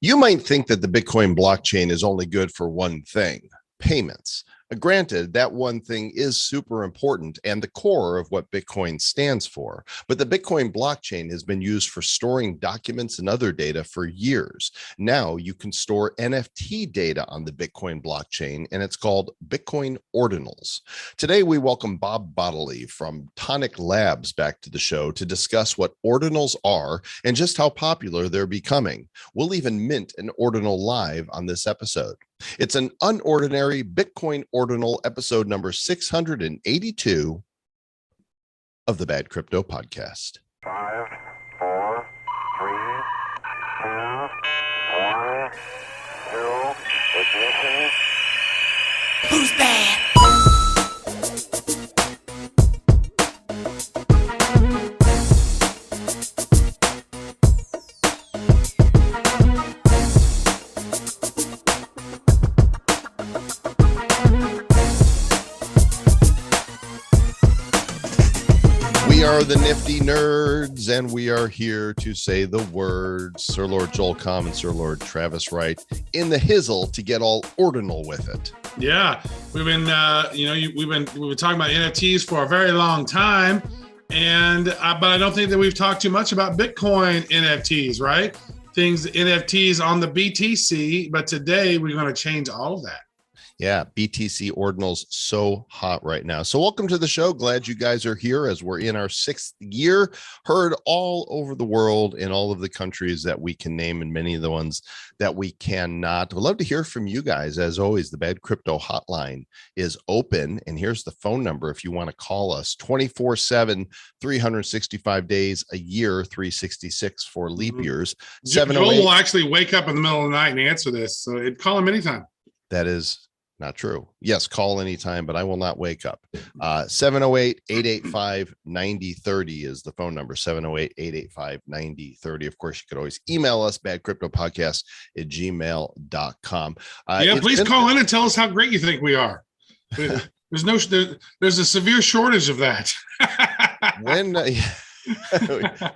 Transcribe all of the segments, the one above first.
You might think that the Bitcoin blockchain is only good for one thing, payments. Granted, that one thing is super important and the core of what Bitcoin stands for. But the Bitcoin blockchain has been used for storing documents and other data for years. Now you can store NFT data on the Bitcoin blockchain, and it's called Bitcoin Ordinals. Today, we welcome Bob Bodily from Toniq Labs back to the show to discuss what Ordinals are and just how popular they're becoming. We'll even mint an Ordinal live on this episode. It's an unordinary Bitcoin Ordinal, episode number 682 of the Bad Crypto Podcast. 5, 4, 3, 2, 1, 0, ignition. Who's bad? We are the nifty nerds, and we are here to say the words. Sir Lord Joel Comm and Sir Lord Travis Wright in the hizzle to get all ordinal with it. Yeah, we've been, we've been talking about NFTs for a very long time, and but I don't think that we've talked too much about Bitcoin NFTs, right? NFTs on the BTC, but today we're going to change all of that. Yeah, BTC Ordinals so hot right now. So welcome to the show. Glad you guys are here as we're in our 6th year, heard all over the world in all of the countries that we can name and many of the ones that we cannot. We'd love to hear from you guys. As always, the Bad Crypto Hotline is open. And here's the phone number if you want to call us 24/7, 365 days a year, 366 for leap years. Joel will actually wake up in the middle of the night and answer this. So call him anytime. That is not true. Yes, call anytime, but I will not wake up. 708-885-9030 is the phone number, 708-885-9030. Of course, you could always email us, badcryptopodcast@gmail.com. Please call in and tell us how great you think we are. There's a severe shortage of that.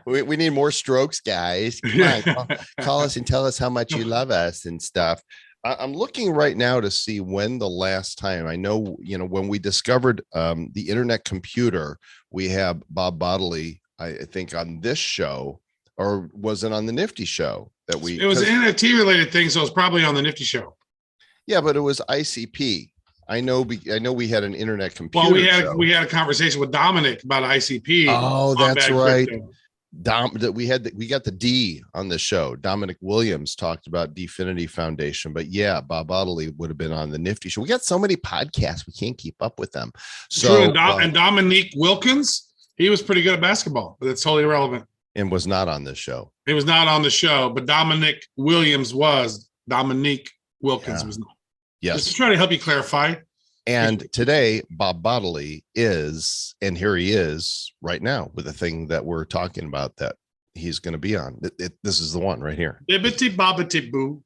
We need more strokes, guys. Come on, call us and tell us how much you love us and stuff. I'm looking right now to see when the last time, I know, when we discovered the internet computer, we have Bob Bodily, I think, on this show, or was it on the Nifty show that we? It was an NFT related thing, so it's probably on the Nifty show. Yeah, but it was ICP. I know we had an internet computer. Well, we had a conversation with Dominic about ICP. Oh, that's right. Crypto. We got the D on the show. Dominic Williams talked about Definity Foundation, but yeah, Bob Bodily would have been on the Nifty show. We got so many podcasts, we can't keep up with them. So, and Dominique Wilkins, he was pretty good at basketball, but it's totally irrelevant. And was not on this show. He was not on the show, but Dominic Williams was. Dominique Wilkins was not. Yes. Just trying to help you clarify. And today, Bob Bodily is, and here he is right now with the thing that we're talking about that he's going to be on. This is the one right here. Bibbity bobbity boo.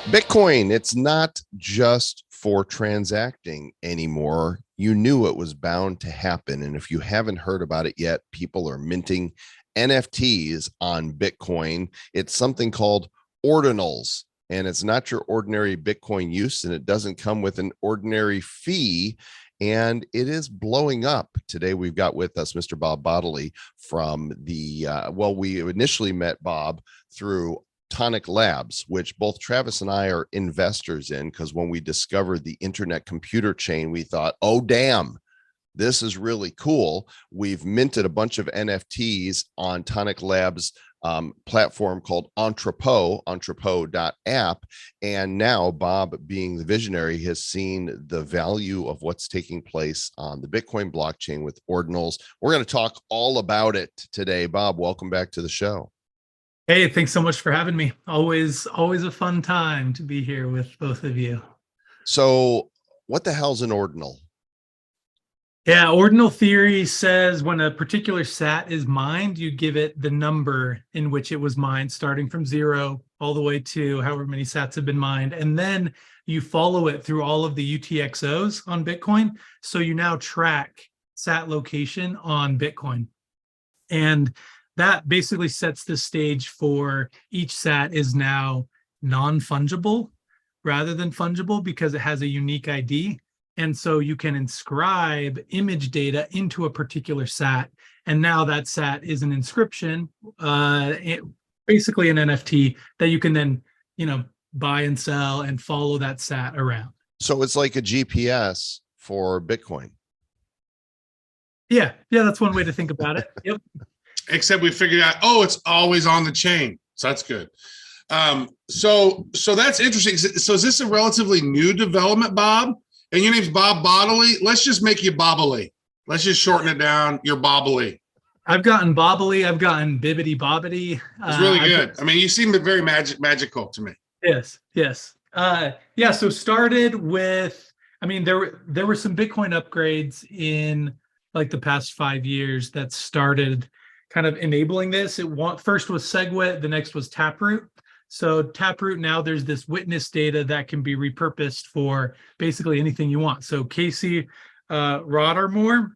Bitcoin, it's not just for transacting anymore. You knew it was bound to happen. And if you haven't heard about it yet, people are minting NFTs on Bitcoin. It's something called Ordinals. And it's not your ordinary Bitcoin use, and it doesn't come with an ordinary fee, and it is blowing up. Today, we've got with us Mr. Bob Bodily from we initially met Bob through Toniq Labs, which both Travis and I are investors in, because when we discovered the internet computer chain, we thought, oh, damn, this is really cool. We've minted a bunch of NFTs on Toniq Labs platform called entrepot.app. And now Bob, being the visionary, has seen the value of what's taking place on the Bitcoin blockchain with Ordinals. We're going to talk all about it today. Bob, welcome back to the show. Hey, thanks so much for having me. Always a fun time to be here with both of you. So what the hell's an Ordinal? Yeah, Ordinal Theory says when a particular sat is mined, you give it the number in which it was mined, starting from 0 all the way to however many sats have been mined. And then you follow it through all of the UTXOs on Bitcoin. So you now track sat location on Bitcoin. And that basically sets the stage for each sat is now non-fungible rather than fungible because it has a unique ID. And so you can inscribe image data into a particular sat. And now that sat is an inscription, basically an NFT that you can then, buy and sell and follow that sat around. So it's like a GPS for Bitcoin. Yeah, that's one way to think about it. Yep. Except we figured out, it's always on the chain. So that's good. So that's interesting. So is this a relatively new development, Bob? And your name's Bob Bodily. Let's just make you Bobbily. Let's just shorten it down. You're Bobbily. I've gotten Bobbily. I've gotten Bibbity Bobbity. It's really good. I mean, you seem very magical to me. Yes. So started with, there were some Bitcoin upgrades in like the past 5 years that started kind of enabling this. First was SegWit, the next was Taproot. So Taproot, now there's this witness data that can be repurposed for basically anything you want. So Casey Rottermore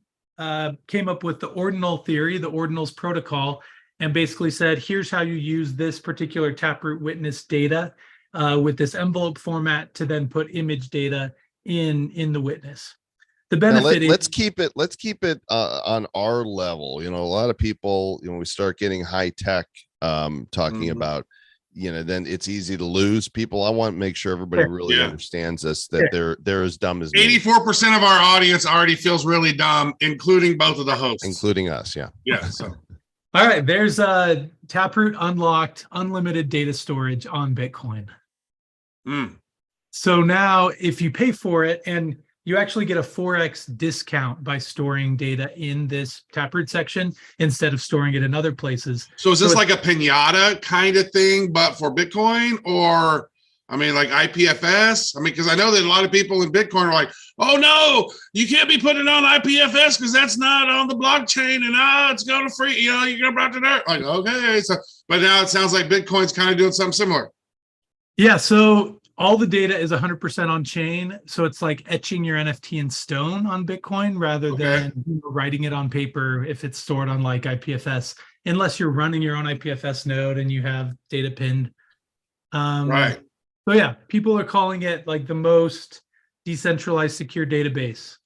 came up with the Ordinal Theory, the Ordinals protocol, and basically said, here's how you use this particular Taproot witness data with this envelope format to then put image data in the witness. The benefit is, let's keep it on our level. A lot of people, we start getting high tech talking about, then it's easy to lose people. I want to make sure everybody really understands this, that they're as dumb as 84% of our audience already feels really dumb, including both of the hosts, including us. Yeah. So all right, there's Taproot unlocked unlimited data storage on Bitcoin. So now if you pay for it, and you actually get a 4x discount by storing data in this Taproot section instead of storing it in other places. So is this like a pinata kind of thing, but for Bitcoin, or like IPFS? because I know that a lot of people in Bitcoin are like, oh no, you can't be putting it on IPFS because that's not on the blockchain, and it's going to free, you're going to brought to dirt. Like, okay, so but now it sounds like Bitcoin's kind of doing something similar. Yeah, so all the data is 100% on chain. So it's like etching your NFT in stone on Bitcoin rather than writing it on paper if it's stored on like IPFS, unless you're running your own IPFS node and you have data pinned. Right. So yeah, people are calling it like the most decentralized secure database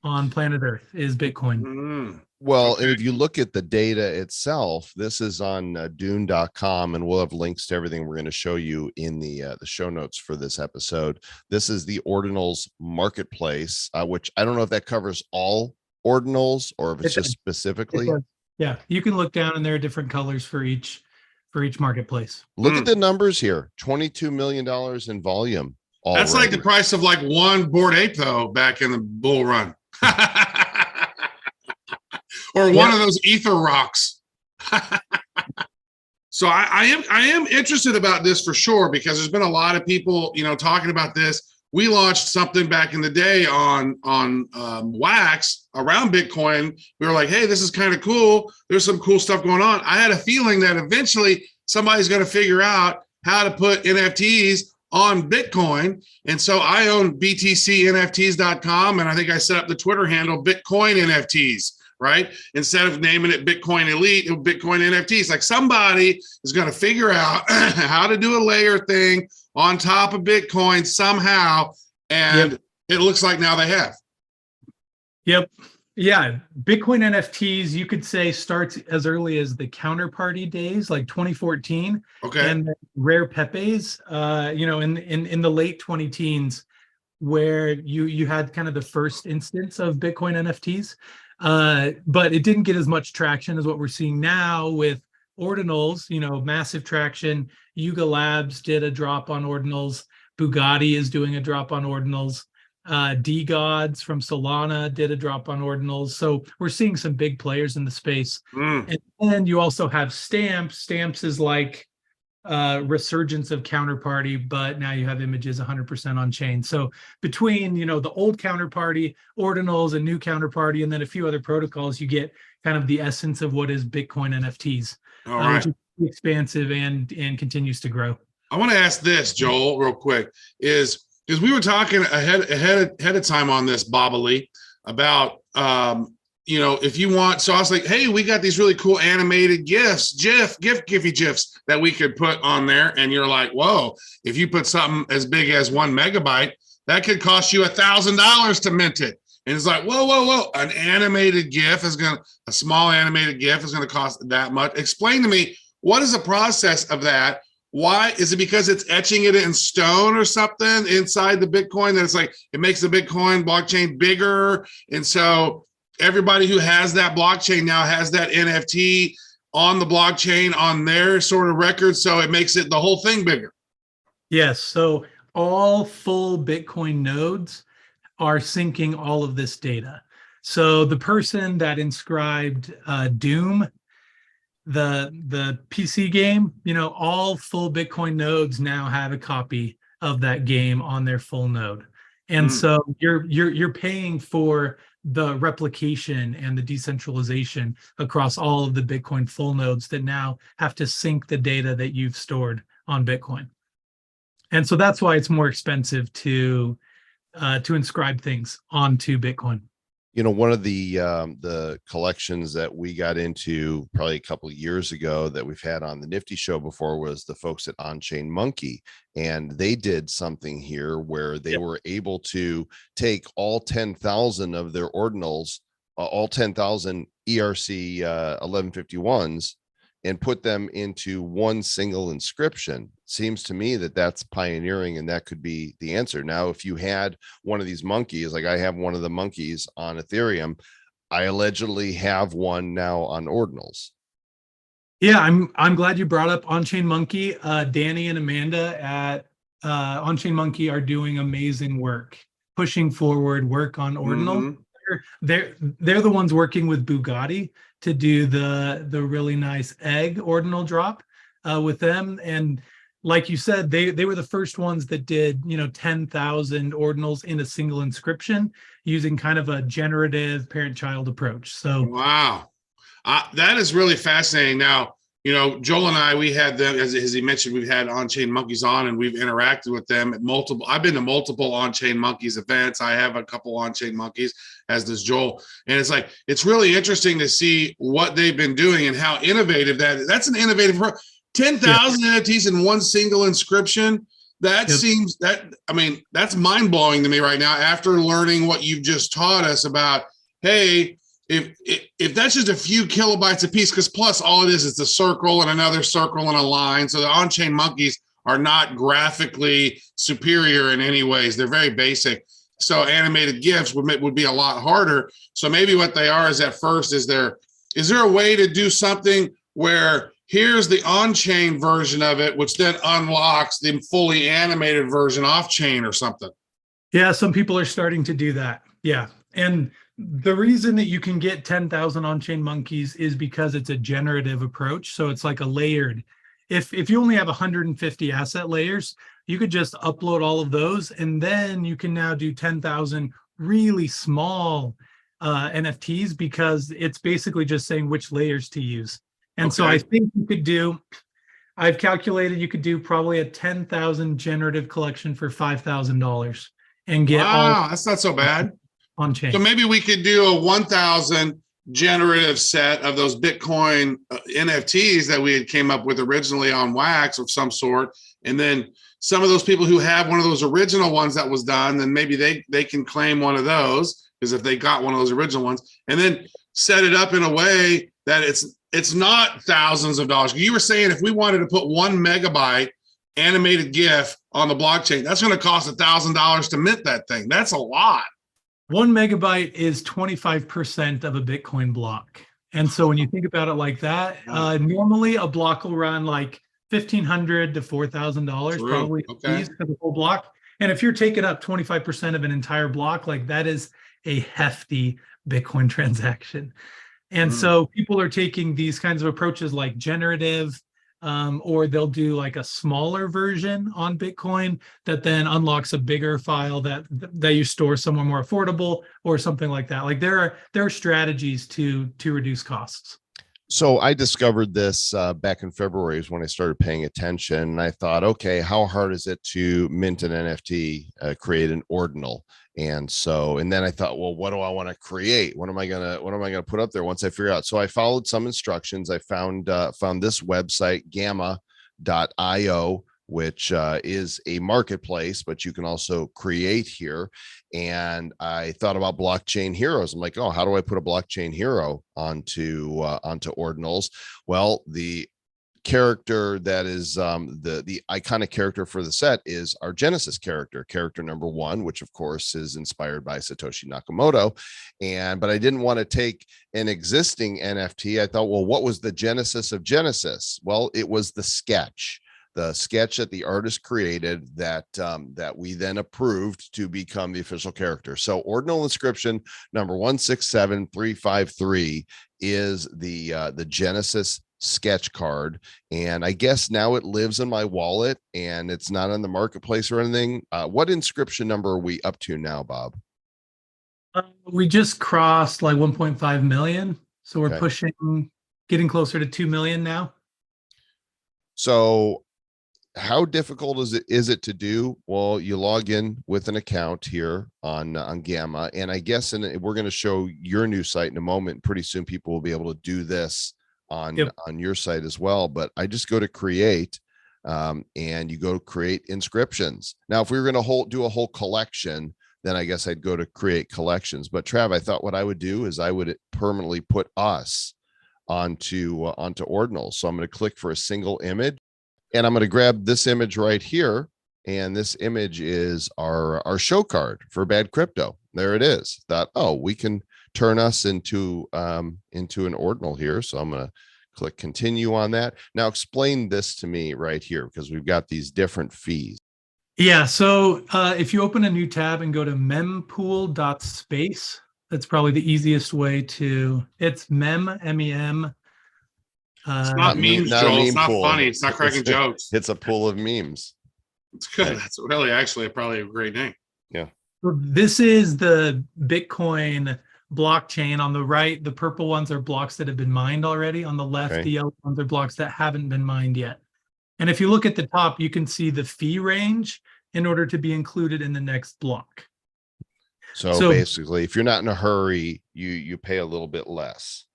on planet Earth is Bitcoin. Well, and if you look at the data itself, this is on dune.com, and we'll have links to everything we're going to show you in the show notes for this episode. This is the Ordinals Marketplace, which I don't know if that covers all Ordinals or if it's just specifically. Yeah, you can look down and there are different colors for each marketplace. Look at the numbers here, $22 million in volume. That's like the price of like one Bored Ape, though, back in the bull run. Or one of those ether rocks. So I am interested about this for sure, because there's been a lot of people, talking about this. We launched something back in the day on Wax around Bitcoin. We were like, hey, this is kind of cool. There's some cool stuff going on. I had a feeling that eventually somebody's going to figure out how to put NFTs on Bitcoin. And so I own btcnfts.com, and I think I set up the Twitter handle Bitcoin NFTs. Right? Instead of naming it Bitcoin Elite, Bitcoin NFTs. Like somebody is going to figure out how to do a layer thing on top of Bitcoin somehow. And it looks like now they have. Yep. Yeah. Bitcoin NFTs, you could say, starts as early as the counterparty days, like 2014. Okay. And rare Pepes, in the late 2010s, where you had kind of the first instance of Bitcoin NFTs. But it didn't get as much traction as what we're seeing now with Ordinals, massive traction. Yuga Labs did a drop on Ordinals. Bugatti is doing a drop on Ordinals. D-Gods from Solana did a drop on Ordinals. So we're seeing some big players in the space. And then you also have Stamps. Stamps is like resurgence of counterparty, but now you have images 100% on chain. So between the old counterparty, Ordinals, and new counterparty, and then a few other protocols, you get kind of the essence of what is Bitcoin NFTs, which is expansive and continues to grow. I want to ask this, Joel, real quick, is because we were talking ahead of time on this, Bobbily, about if you want, so I was like, hey, we got these really cool animated GIFs, Giphy GIFs that we could put on there. And you're like, whoa, if you put something as big as 1 megabyte, that could cost you $1,000 to mint it. And it's like, whoa. An animated GIF a small animated GIF is going to cost that much. Explain to me, what is the process of that? Why is it because it's etching it in stone or something inside the Bitcoin that it's like, it makes the Bitcoin blockchain bigger? And so everybody who has that blockchain now has that NFT on the blockchain on their sort of record. So it makes it the whole thing bigger. Yes. So all full Bitcoin nodes are syncing all of this data. So the person that inscribed Doom, the PC game, all full Bitcoin nodes now have a copy of that game on their full node. And so you're paying for the replication and the decentralization across all of the Bitcoin full nodes that now have to sync the data that you've stored on Bitcoin. And so that's why it's more expensive to inscribe things onto Bitcoin. One of the collections that we got into probably a couple of years ago that we've had on the Nifty Show before was the folks at OnChain Monkey. And they did something here where they were able to take all 10,000 of their ordinals, all 10,000 ERC 1151s, and put them into one single inscription. Seems to me that that's pioneering, and that could be the answer. Now, if you had one of these monkeys, like I have one of the monkeys on Ethereum, I allegedly have one now on Ordinals. Yeah, I'm glad you brought up OnChain Monkey. Danny and Amanda at OnChain Monkey are doing amazing work, pushing forward work on Ordinal. They're the ones working with Bugatti to do the really nice egg Ordinal drop with them. And like you said, they were the first ones that did 10,000 Ordinals in a single inscription using kind of a generative parent-child approach. So wow. That is really fascinating. Now, Joel and I, we had them, as he mentioned, we've had OnChain Monkeys on, and we've interacted with them at multiple. I've been to multiple OnChain Monkeys events. I have a couple OnChain Monkeys, as does Joel. And it's really interesting to see what they've been doing and how innovative that's an innovative 10,000 NFTs in one single inscription. That seems that's mind blowing to me right now after learning what you've just taught us about, hey, if that's just a few kilobytes a piece, because plus all it is a circle and another circle and a line. So the OnChain Monkeys are not graphically superior in any ways. They're very basic. So animated GIFs would be a lot harder. So maybe what they are is, at first, is there a way to do something where here's the on-chain version of it, which then unlocks the fully animated version off-chain or something? Yeah, some people are starting to do that. Yeah. And the reason that you can get 10,000 on-chain monkeys is because it's a generative approach. So it's like a layered. If you only have 150 asset layers, you could just upload all of those, and then you can now do 10,000 really small NFTs, because it's basically just saying which layers to use. And so I think I've calculated you could do probably a 10,000 generative collection for $5,000 and get all. That's not so bad. On chain. So maybe we could do a 1,000 generative set of those Bitcoin NFTs that we had came up with originally on Wax of some sort. And then some of those people who have one of those original ones that was done, then maybe they can claim one of those, because if they got one of those original ones, and then set it up in a way that it's not thousands of dollars. You were saying if we wanted to put 1 megabyte animated GIF on the blockchain, that's going to cost $1,000 to mint that thing. That's a lot. 1 megabyte is 25% of a Bitcoin block. And so when you think about it like that, normally a block will run like $1,500 to $4,000 probably for the whole block. And if you're taking up 25% of an entire block, like that is a hefty Bitcoin transaction. And so people are taking these kinds of approaches like generative, or they'll do like a smaller version on Bitcoin that then unlocks a bigger file that you store somewhere more affordable or something like that. Like there are strategies to reduce costs. So I discovered this back in February is when I started paying attention. And I thought, okay, how hard is it to mint an NFT, create an ordinal? And then I thought, well, what do I want to create? What am I gonna put up there once I figure out? So I followed some instructions. I found this website, gamma.io, which is a marketplace, but you can also create here. And I thought about blockchain heroes. I'm like, oh, how do I put a blockchain hero onto ordinals? Well, the character that is the iconic character for the set is our Genesis character number 1, which of course is inspired by Satoshi Nakamoto. But I didn't want to take an existing NFT. I thought, well, what was the genesis of Genesis? Well, it was the sketch that the artist created that we then approved to become the official character. So ordinal inscription number 167353 is the Genesis sketch card. And I guess now it lives in my wallet and it's not on the marketplace or anything. What inscription number are we up to now, Bob? We just crossed like 1.5 million. So we're Okay. getting closer to 2 million now. So how difficult is it to do? Well, you log in with an account here on Gamma, and I guess we're going to show your new site in a moment. Pretty soon, people will be able to do this on your site as well. But I just go to create, and you go to create inscriptions. Now, if we were going to do a whole collection, then I guess I'd go to create collections. But Trav, I thought what I would do is I would permanently put us onto Ordinals. So I'm going to click for a single image. And I'm going to grab this image right here. And this image is our show card for Bad Crypto. There it is. Thought, oh, we can turn us into an ordinal here. So I'm going to click continue on that. Now explain this to me right here, because we've got these different fees. Yeah. So if you open a new tab and go to mempool.space, that's probably the easiest way it's MEM. It's not memes, not a Joel. meme It's not pool. funny. It's not cracking jokes. It's a pool of memes. It's good. Okay. That's really actually probably a great name. Yeah. This is the Bitcoin blockchain. On the right, the purple ones are blocks that have been mined already. On the left, Okay. the yellow ones are blocks that haven't been mined yet. And if you look at the top, you can see the fee range in order to be included in the next block. So basically, if you're not in a hurry, you pay a little bit less.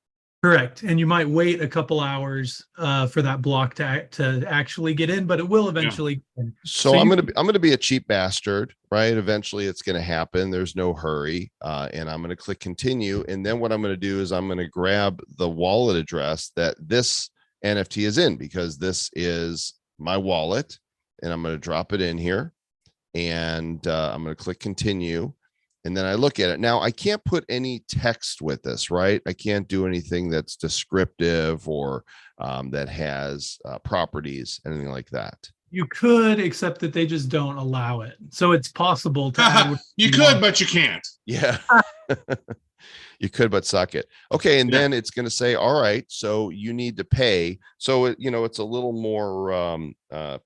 Correct. And you might wait a couple hours for that block to actually get in, but it will eventually get in. So I'm gonna be a cheap bastard, right? Eventually it's gonna happen. There's no hurry. And I'm gonna click continue. And then what I'm gonna do is I'm gonna grab the wallet address that this NFT is in, because this is my wallet, and I'm gonna drop it in here. And I'm gonna click continue. And then I look at it. Now, I can't put any text with this, right? I can't do anything that's descriptive or that has properties, anything like that. You could, except that they just don't allow it. So it's possible to add. You could, but you can't. Yeah. You could, but suck it. Okay. And then it's going to say, all right, so you need to pay. So, it's a little more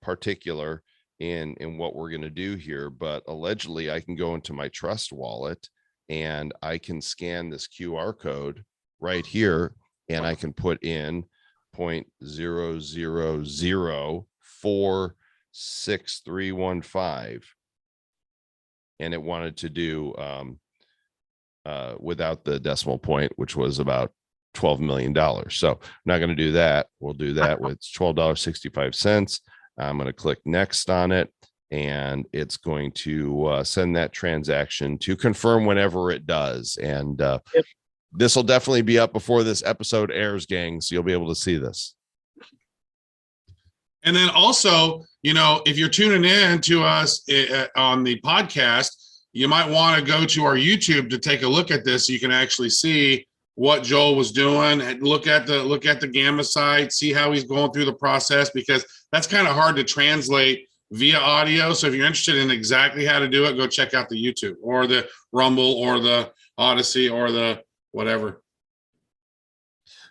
particular in what we're going to do here, but allegedly I can go into my trust wallet and I can scan this QR code right here, and I can put in 0.000466315, and it wanted to do without the decimal point, which was about $12 million. So I'm not going to do that. We'll do that with $12.65. I'm going to click next on it, and it's going to send that transaction to confirm whenever it does. And this will definitely be up before this episode airs, gang. So you'll be able to see this. And then also, if you're tuning in to us on the podcast, you might want to go to our YouTube to take a look at this so you can actually see what Joel was doing, and look at the Gamma site, see how he's going through the process, because that's kind of hard to translate via audio. So if you're interested in exactly how to do it, go check out the YouTube or the Rumble or the Odyssey or the whatever.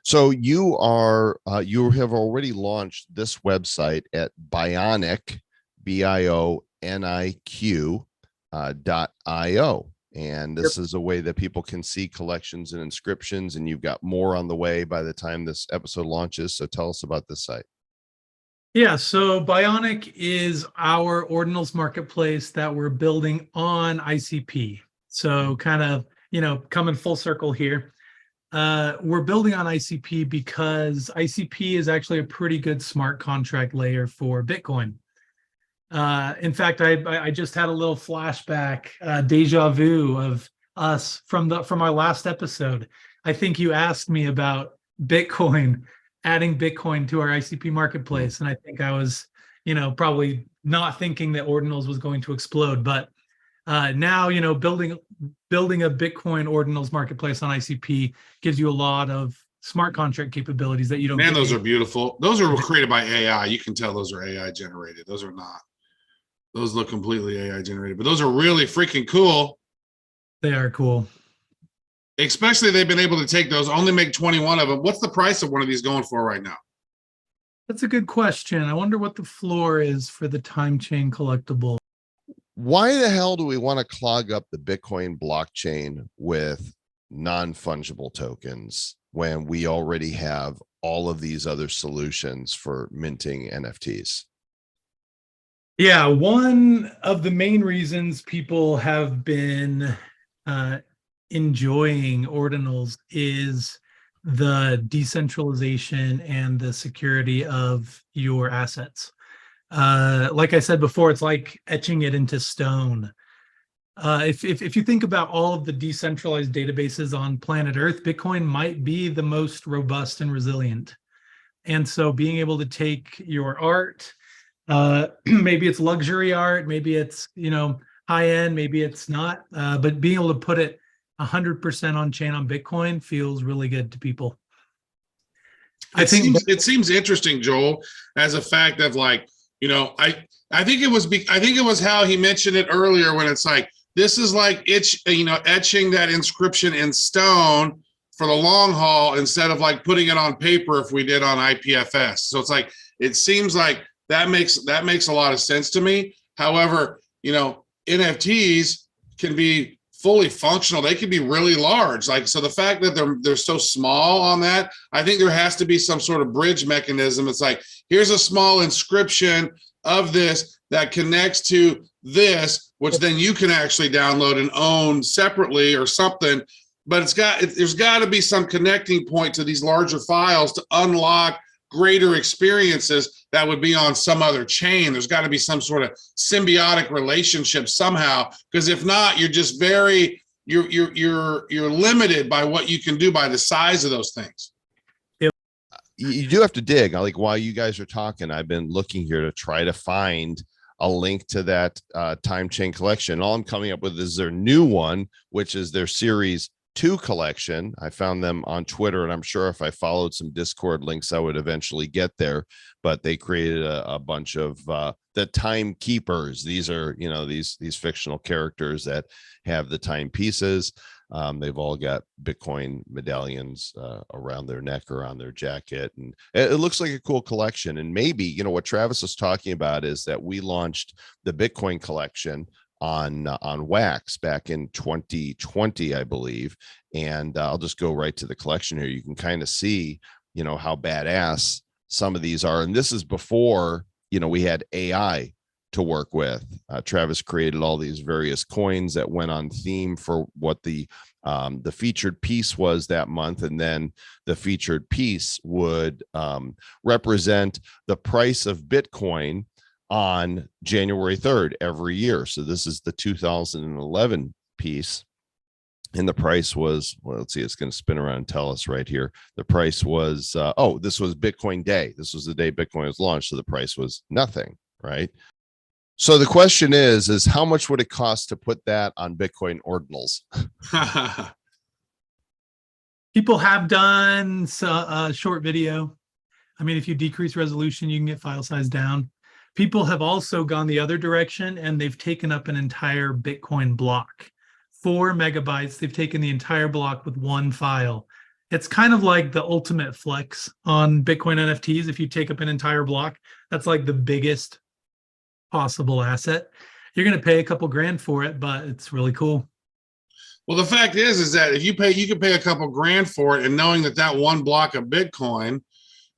So you have already launched this website at Bioniq, BIONIQ .io. And this is a way that people can see collections and inscriptions, and you've got more on the way by the time this episode launches. So tell us about this site. Yeah, so Bionic is our Ordinals Marketplace that we're building on ICP. So kind of, coming full circle here. We're building on ICP because ICP is actually a pretty good smart contract layer for Bitcoin. In fact, I just had a little flashback, deja vu of us from our last episode. I think you asked me about Bitcoin, adding Bitcoin to our ICP marketplace, and I think I was, probably not thinking that Ordinals was going to explode. But now, building a Bitcoin Ordinals marketplace on ICP gives you a lot of smart contract capabilities that you don't. Man, those are beautiful. Those are created by AI. You can tell those are AI generated. Those are not. Those look completely AI generated, but those are really freaking cool. They are cool. Especially they've been able to take those, only make 21 of them. What's the price of one of these going for right now? That's a good question. I wonder what the floor is for the time chain collectible. Why the hell do we want to clog up the Bitcoin blockchain with non-fungible tokens when we already have all of these other solutions for minting NFTs? Yeah, one of the main reasons people have been enjoying Ordinals is the decentralization and the security of your assets. Like I said before, it's like etching it into stone. If you think about all of the decentralized databases on planet Earth, Bitcoin might be the most robust and resilient. And so being able to take your art, maybe it's luxury art, maybe it's, high end, maybe it's not, but being able to put it 100% on chain on Bitcoin feels really good to people. It seems interesting, Joel, as a fact of like, I think it was how he mentioned it earlier when it's like, this is like etching that inscription in stone for the long haul instead of like putting it on paper if we did on IPFS. So it's like, it seems like that makes a lot of sense to me. However, NFTs can be fully functional. They can be really large. Like, so the fact that they're so small on that, I think there has to be some sort of bridge mechanism. It's like, here's a small inscription of this that connects to this, which then you can actually download and own separately or something. But there's got to be some connecting point to these larger files to unlock greater experiences that would be on some other chain. There's got to be some sort of symbiotic relationship somehow, because if not, you're just you're limited by what you can do by the size of those things. You do have to dig. Like, while you guys are talking, I've been looking here to try to find a link to that time chain collection. All I'm coming up with is their new one, which is their series 2 collection. I found them on Twitter, and I'm sure if I followed some Discord links, I would eventually get there. But they created a bunch of the timekeepers. These are, these fictional characters that have the timepieces. They've all got Bitcoin medallions around their neck or on their jacket, and it looks like a cool collection. And maybe, what Travis was talking about is that we launched the Bitcoin collection on Wax back in 2020, I believe. And I'll just go right to the collection here. You can kind of see, how badass some of these are. And this is before, we had AI to work with. Travis created all these various coins that went on theme for what the featured piece was that month. And then the featured piece would represent the price of Bitcoin on January 3rd every year. So this is the 2011 piece. And the price was, well, let's see, it's going to spin around and tell us right here. The price was, this was Bitcoin Day. This was the day Bitcoin was launched. So the price was nothing, right? So the question is how much would it cost to put that on Bitcoin Ordinals? People have done a short video. I mean, if you decrease resolution, you can get file size down. People have also gone the other direction, and they've taken up an entire Bitcoin block. 4 megabytes. They've taken the entire block with one file. It's kind of like the ultimate flex on Bitcoin NFTs. If you take up an entire block, that's like the biggest possible asset. You're going to pay a couple grand for it, but it's really cool. Well, the fact is that if you can pay a couple grand for it, and knowing that one block of Bitcoin,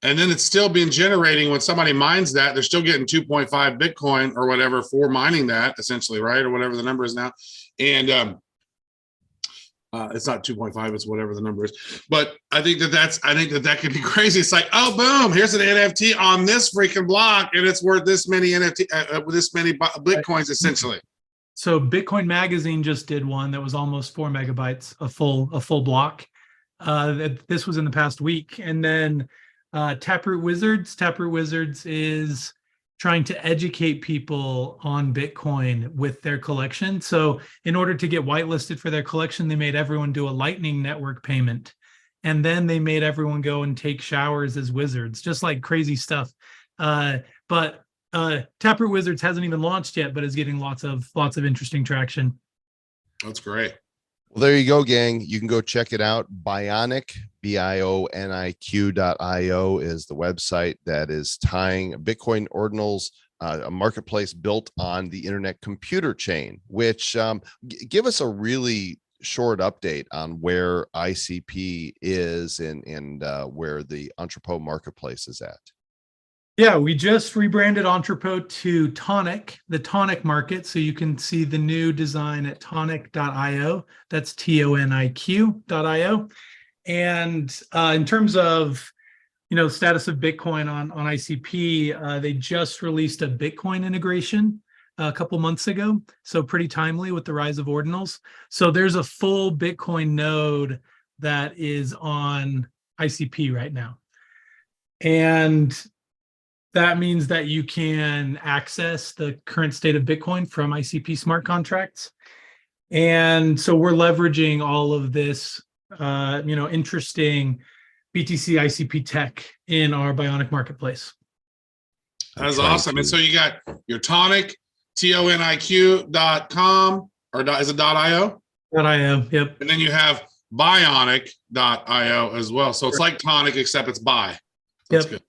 and then it's still being generating when somebody mines that, they're still getting 2.5 Bitcoin or whatever for mining that, essentially, right? Or whatever the number is now. And it's not 2.5, it's whatever the number is. But I think that could be crazy. It's like, oh, boom, here's an NFT on this freaking block, and it's worth this many this many Bitcoins, essentially. So Bitcoin Magazine just did one that was almost 4 megabytes, a full block. This was in the past week. And then Taproot Wizards is trying to educate people on Bitcoin with their collection. So in order to get whitelisted for their collection, they made everyone do a Lightning Network payment. And then they made everyone go and take showers as wizards, just like crazy stuff. But Taproot Wizards hasn't even launched yet, but is getting lots of interesting traction. That's great. Well, there you go, gang. You can go check it out. Bionic, bioniq.io is the website that is tying Bitcoin Ordinals, a marketplace built on the internet computer chain, which give us a really short update on where ICP is and where the Entrepot marketplace is at. Yeah, we just rebranded Entrepot to Toniq, the Toniq market. So you can see the new design at toniq.io. That's toniq.io. And in terms of, status of Bitcoin on ICP, they just released a Bitcoin integration a couple months ago. So pretty timely with the rise of Ordinals. So there's a full Bitcoin node that is on ICP right now. And that means that you can access the current state of Bitcoin from ICP smart contracts. And so we're leveraging all of this, interesting BTC ICP tech in our Bionic marketplace. That's awesome. And so you got your Toniq, toniq.com, or is it .io? .io, yep. And then you have bionic.io as well. So it's like Toniq, except it's bi. That's good.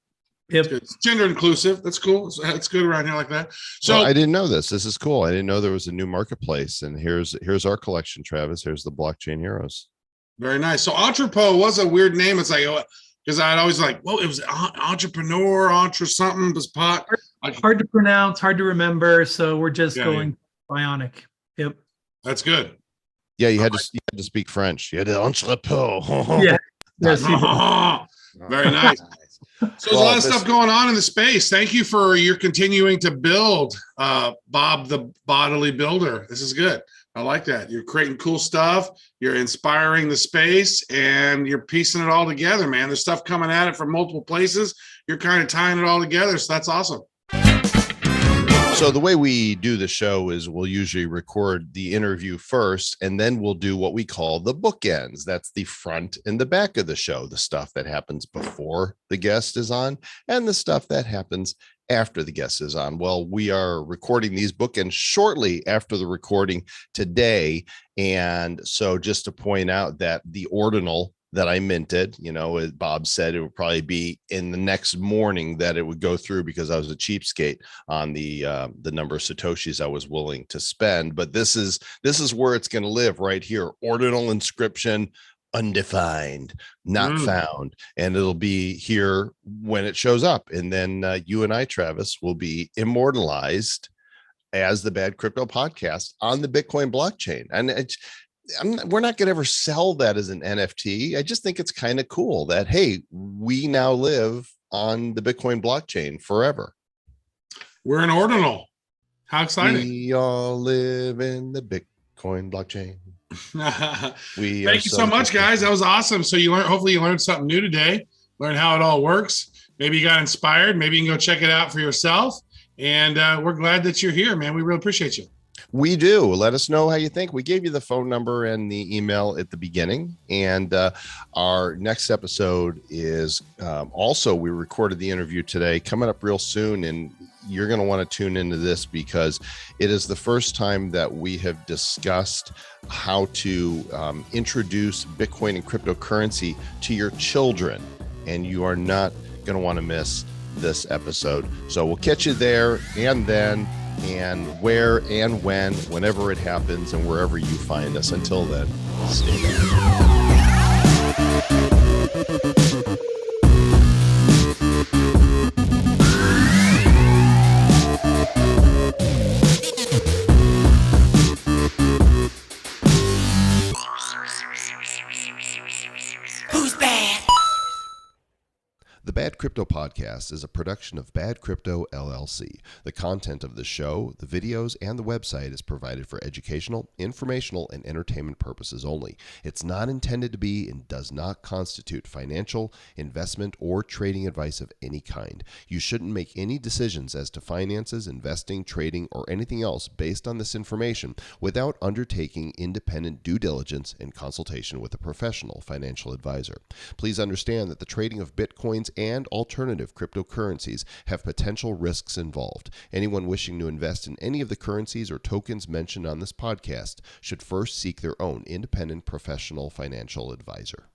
Yep. It's gender inclusive. That's cool. It's good around here like that. So well, I didn't know this. This is cool. I didn't know there was a new marketplace. And here's our collection, Travis. Here's the Blockchain Heroes. Very nice. So Entrepot was a weird name. It's like, because I'd always like, well, it was entrepreneur, something, was pot. Hard to pronounce, hard to remember. So we're just going Bionic. Yep. That's good. Yeah, you had to speak French. You had to Entrepot. Yeah. Very nice. So there's a lot of stuff going on in the space. Thank you for your continuing to build, Bob the Bodily Builder. This is good. I like that. You're creating cool stuff. You're inspiring the space, and you're piecing it all together, man. There's stuff coming at it from multiple places. You're kind of tying it all together. So that's awesome. So the way we do the show is we'll usually record the interview first, and then we'll do what we call the bookends. That's the front and the back of the show, the stuff that happens before the guest is on and the stuff that happens after the guest is on. Well, we are recording these bookends shortly after the recording today. And so just to point out that the Ordinal that I minted, as Bob said, it would probably be in the next morning that it would go through, because I was a cheapskate on the number of Satoshis I was willing to spend. But this is where it's going to live, right here. Ordinal inscription, undefined, not found. And it'll be here when it shows up. And then you and I, Travis, will be immortalized as the Bad Crypto Podcast on the Bitcoin blockchain. And we're not going to ever sell that as an NFT. I just think it's kind of cool that, hey, we now live on the Bitcoin blockchain forever. We're an Ordinal. How exciting. We all live in the Bitcoin blockchain. Thank you so much, guys. That was awesome. So hopefully you learned something new today, learn how it all works. Maybe you got inspired. Maybe you can go check it out for yourself. And we're glad that you're here, man. We really appreciate you. We do. Let us know how you think. We gave you the phone number and the email at the beginning. And our next episode is also, we recorded the interview today, coming up real soon. And you're going to want to tune into this, because it is the first time that we have discussed how to introduce Bitcoin and cryptocurrency to your children. And you are not going to want to miss this episode. So we'll catch you there. And then and where and when, whenever it happens, and wherever you find us. Until then, stay back. Who's bad? The Bad Crypto Podcast is a production of Bad Crypto LLC. The content of the show, the videos, and the website is provided for educational, informational, and entertainment purposes only. It's not intended to be and does not constitute financial, investment, or trading advice of any kind. You shouldn't make any decisions as to finances, investing, trading, or anything else based on this information without undertaking independent due diligence and consultation with a professional financial advisor. Please understand that the trading of Bitcoins and alternative cryptocurrencies have potential risks involved. Anyone wishing to invest in any of the currencies or tokens mentioned on this podcast should first seek their own independent professional financial advisor.